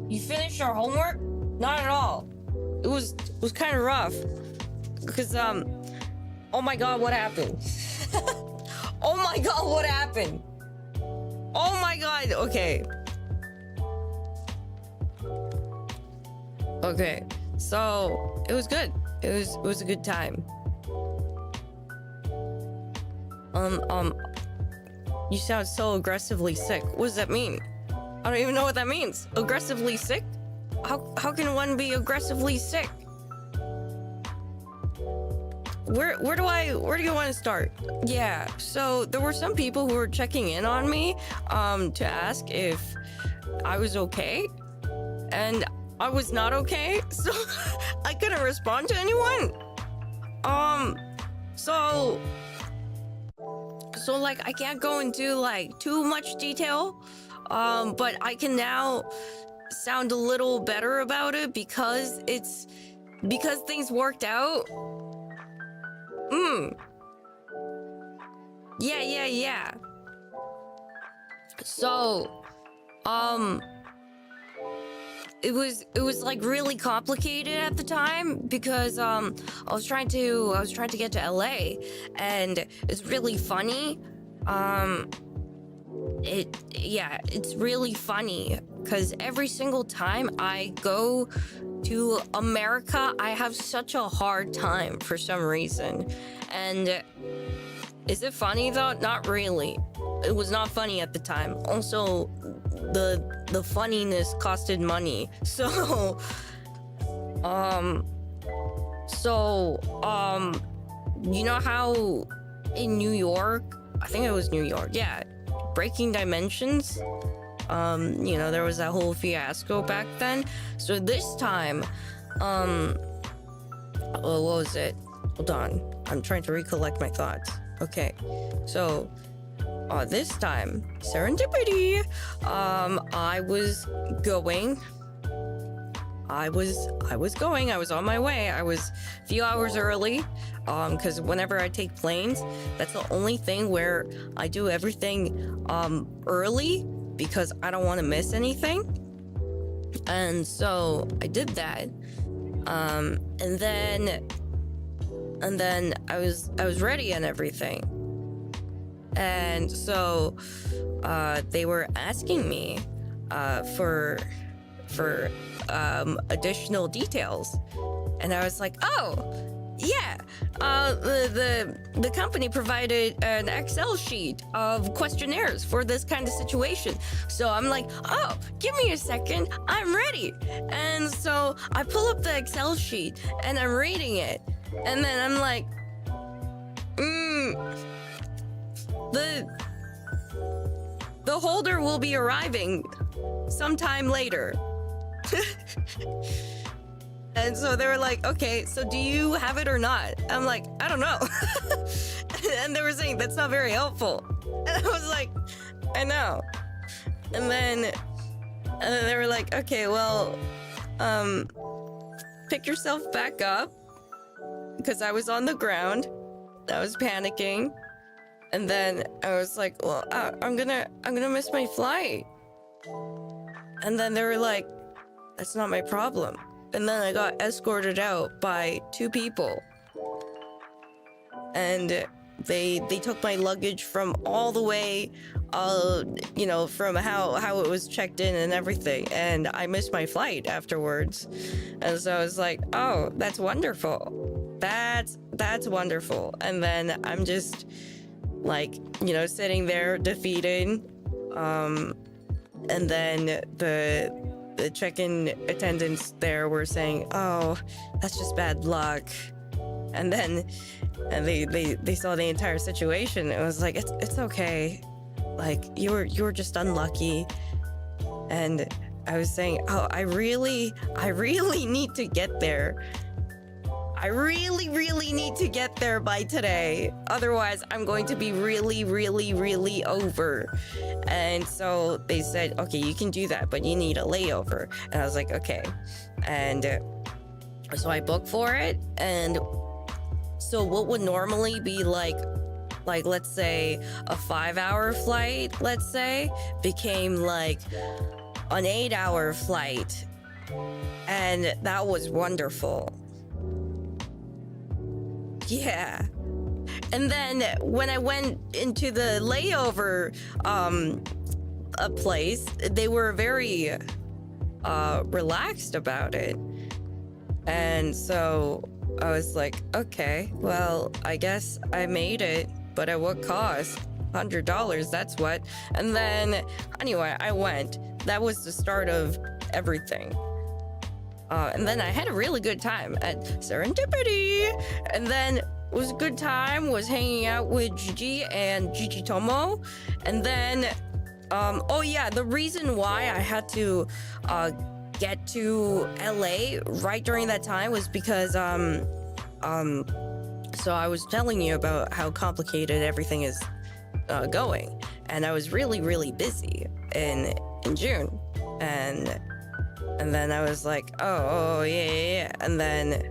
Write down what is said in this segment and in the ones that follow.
You finished your homework? Not at all. It was kind of rough. Because, oh my god, what happened? Oh my god, what happened? Oh my god, okay. Okay, so it was good. It was a good time. You sound so aggressively sick. What does that mean? I don't even know what that means. Aggressively sick? How can one be aggressively sick? Where do you want to start? Yeah, so there were some people who were checking in on me to ask if I was okay, and I was not okay, so I couldn't respond to anyone. So like I can't go into like too much detail, but I can now sound a little better about it because things worked out. Yeah. So, it was like really complicated at the time because I was trying to get to LA, and it's really funny. It's really funny because every single time I go to America, I have such a hard time for some reason. And is it funny though? Not really. It was not funny at the time. Also, the funniness costed money. So you know how in New York, I think it was New York, yeah, Breaking Dimensions, there was that whole fiasco back then. So this time, what was it? Hold on, I'm trying to recollect my thoughts. Okay, so this time, Serendipity, I was on my way. I was a few hours early, because whenever I take planes, that's the only thing where I do everything early because I don't want to miss anything. And so I did that. And then I was ready and everything. And so they were asking me for additional details, and I was like, oh yeah, the company provided an Excel sheet of questionnaires for this kind of situation. So I'm like, oh, give me a second, I'm ready. And so I pull up the Excel sheet and I'm reading it, and then I'm like, the holder will be arriving sometime later. And so they were like, okay, so do you have it or not? I'm like, I don't know. And they were saying, that's not very helpful. And I was like, I know. And then they were like, okay, well, pick yourself back up. Because I was on the ground. I was panicking. And then I was like, well, I'm gonna miss my flight. And then they were like, that's not my problem. And then I got escorted out by 2 people. And they took my luggage from all the way, from how it was checked in and everything. And I missed my flight afterwards. And so I was like, oh, that's wonderful. That's wonderful. And then I'm just like, sitting there defeated. And then the check-in attendants there were saying, oh, that's just bad luck. And they saw the entire situation. It was like, it's okay. Like, you were just unlucky. And I was saying, oh, I really need to get there. I really need to get there by today. Otherwise, I'm going to be really over. And so they said, okay, you can do that, but you need a layover. And I was like, okay. And so I booked for it. And so what would normally be like let's say a 5-hour flight, let's say, became like an 8-hour flight, and that was wonderful. Yeah. And then when I went into the layover a place, they were very relaxed about it. And so I was like, okay, well, I guess I made it, but at what cost? $100, that's what. And then anyway, I went. That was the start of everything. And then I had a really good time at Serendipity. And then it was a good time, was hanging out with Gigi and Gigi Tomo. And then, oh yeah, the reason why I had to get to LA right during that time was because, so I was telling you about how complicated everything is going. And I was really, really busy in June. And then I was like, oh yeah. And then,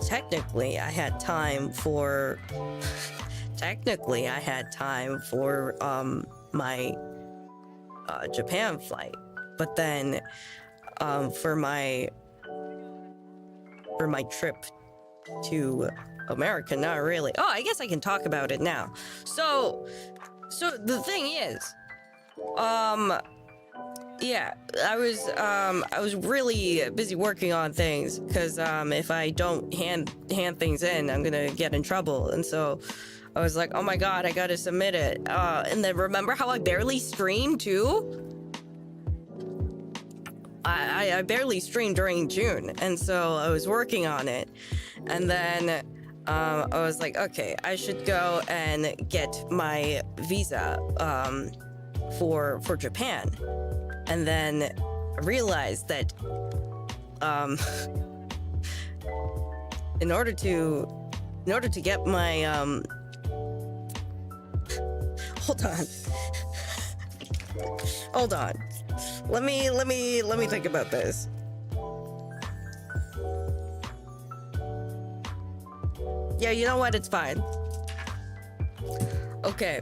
technically I had time for my Japan flight, but then for my trip to America, not really. Oh, I guess I can talk about it now. So the thing is, yeah, I was really busy working on things because if I don't hand things in, I'm gonna get in trouble. And so I was like, oh my god, I gotta submit it. And then remember how I barely streamed too? I barely streamed during June, and so I was working on it. And then I was like, okay, I should go and get my visa for Japan. And then I realized that in order to get my hold on. Let me think about this. Yeah, you know what? It's fine. Okay.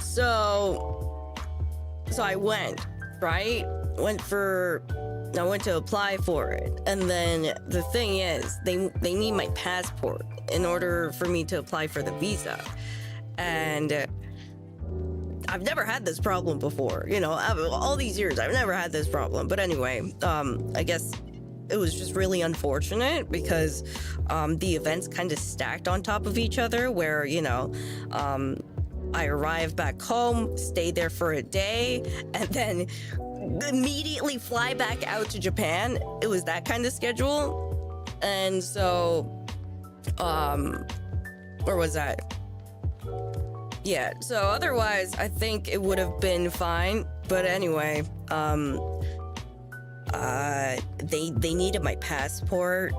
So I went, right? I went to apply for it. And then the thing is, they need my passport in order for me to apply for the visa. And I've never had this problem before. You know, all these years, I've never had this problem. But anyway, I guess it was just really unfortunate because the events kind of stacked on top of each other where, you know, I arrived back home, stayed there for a day, and then immediately fly back out to Japan. It was that kind of schedule. And so, where was I? Yeah, so otherwise, I think it would have been fine. But anyway, they needed my passport,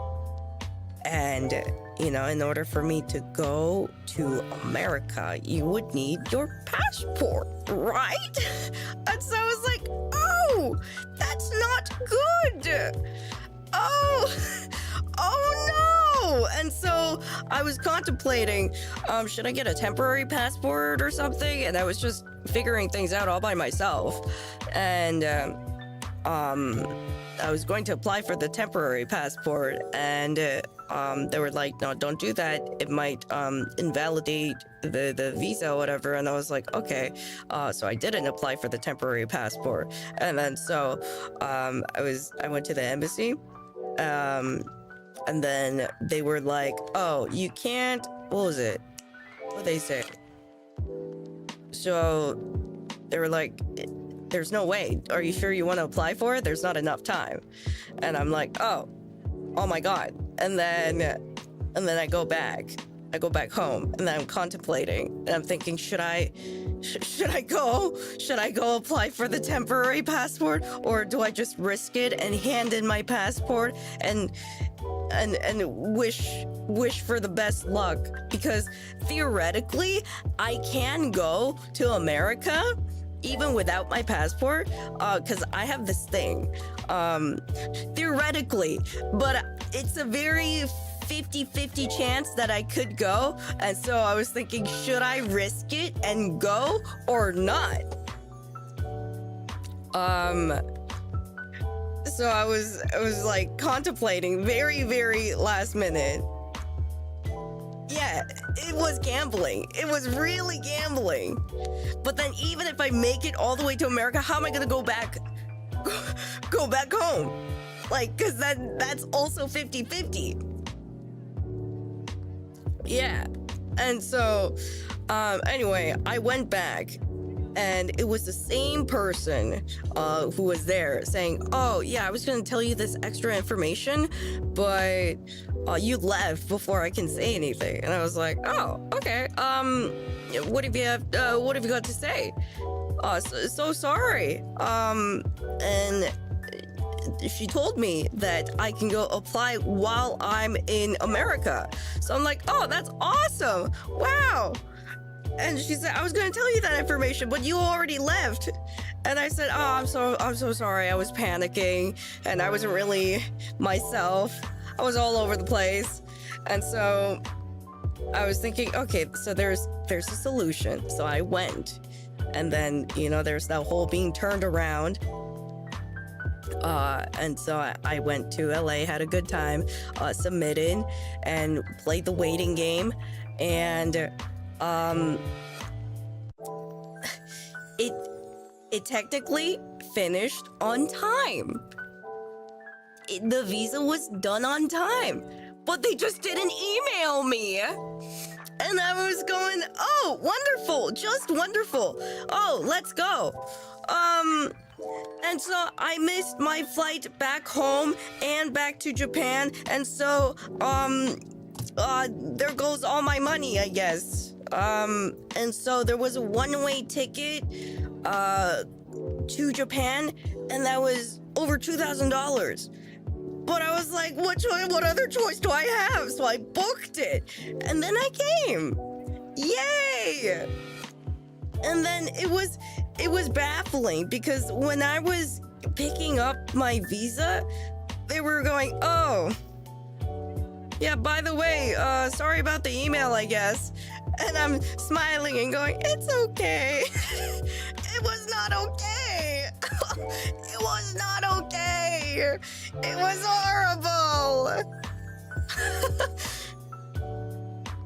and you know, in order for me to go to America, you would need your passport, right? And so I was like, oh, that's not good. Oh no. And so I was contemplating, should I get a temporary passport or something? And I was just figuring things out all by myself. And I was going to apply for the temporary passport, and they were like, no, don't do that. It might invalidate the visa or whatever. And I was like, okay. So I didn't apply for the temporary passport. And then so I went to the embassy. And then they were like, oh, you can't, what was it? What did they say? So they were like, there's no way. Are you sure you want to apply for it? There's not enough time. And I'm like, oh my god. And then I go back home, and then I'm contemplating, and I'm thinking, should I go apply for the temporary passport, or do I just risk it and hand in my passport and wish for the best luck? Because theoretically, I can go to America even without my passport, because I have this thing, theoretically, but it's a very 50-50 chance that I could go. And so I was thinking, should I risk it and go or not? So I was like contemplating very, very last minute. Yeah, it was gambling. It was really gambling. But then even if I make it all the way to America, how am I gonna go back home? Like, cause that's also 50-50. Yeah. And so, anyway, I went back, and it was the same person who was there saying, oh, yeah, I was going to tell you this extra information, but you left before I can say anything. And I was like, oh, okay. What have you got to say? So sorry. And she told me that I can go apply while I'm in America. So I'm like, oh, that's awesome. Wow. And she said, I was going to tell you that information, but you already left. And I said, oh, I'm so sorry. I was panicking and I wasn't really myself. I was all over the place. And so I was thinking, okay, so there's a solution. So I went, and then, there's that whole being turned around. And so I went to LA, had a good time, submitted and played the waiting game. And it technically finished on time. The visa was done on time, but they just didn't email me. And I was going, oh, wonderful, just wonderful. Oh, let's go. And so I missed my flight back home and back to Japan. And so, there goes all my money, I guess. And so there was a one-way ticket, to Japan, and that was over $2,000. But I was like, what other choice do I have? So I booked it, and then I came. Yay! And then it was baffling because when I was picking up my visa, they were going, oh, yeah, by the way, sorry about the email, I guess. And I'm smiling and going, it's okay. It was not okay. It was not okay. It was horrible.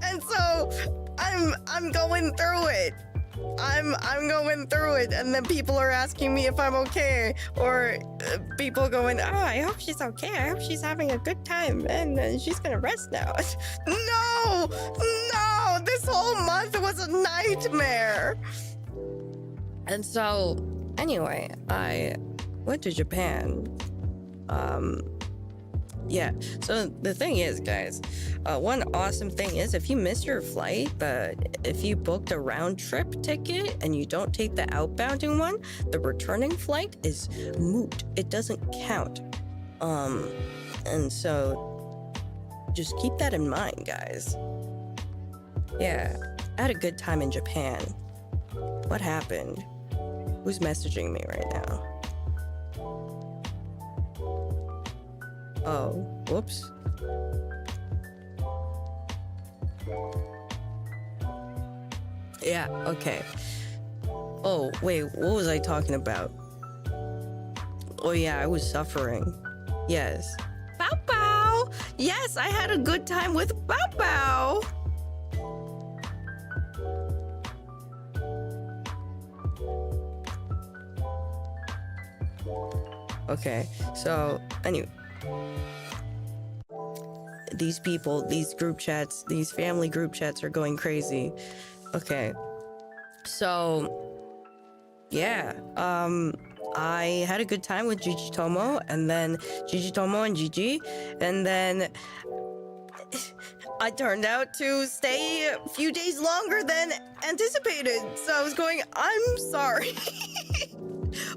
And so I'm going through it. I'm going through it, and then people are asking me if I'm okay, or people going, oh, I hope she's okay. I hope she's having a good time, and she's gonna rest now. No, this whole month was a nightmare. And so, anyway, I went to Japan. Yeah, so the thing is, guys, one awesome thing is if you miss your flight, if you booked a round trip ticket and you don't take the outbounding one, the returning flight is moot. It doesn't count. And so just keep that in mind, guys. Yeah, I had a good time in Japan. What happened? Who's messaging me right now? Oh, whoops. Yeah, okay. Oh, wait, what was I talking about? Oh yeah, I was suffering. Yes. Bow Bow! Yes, I had a good time with Bow Bow! Okay, so, anyway. These people, these group chats, these family group chats are going crazy. Okay. So, yeah. I had a good time with Gigi Tomo, and then Gigi Tomo and Gigi, and then I turned out to stay a few days longer than anticipated. So I was going, I'm sorry.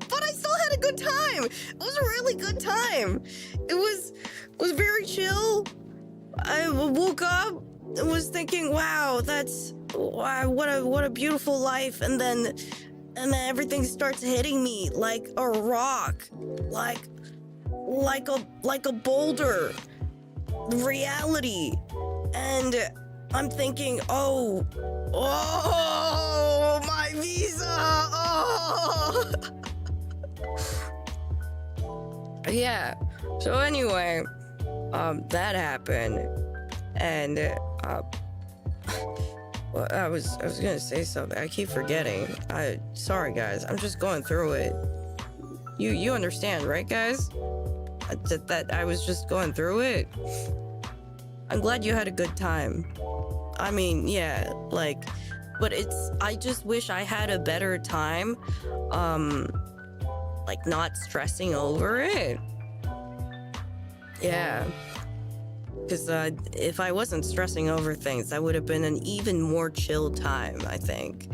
But I still had a good time. It was a really good time. It was very chill. I woke up and was thinking, wow, what a beautiful life. And then everything starts hitting me like a rock, like a boulder, reality. And I'm thinking, oh, my visa. Oh. Yeah. So anyway, that happened, and well, I was gonna say something. I keep forgetting. Sorry guys. I'm just going through it. You understand, right, guys? That I was just going through it. I'm glad you had a good time. I mean, yeah, like, but I just wish I had a better time, like not stressing over it. Yeah. Because if I wasn't stressing over things, that would have been an even more chill time, I think.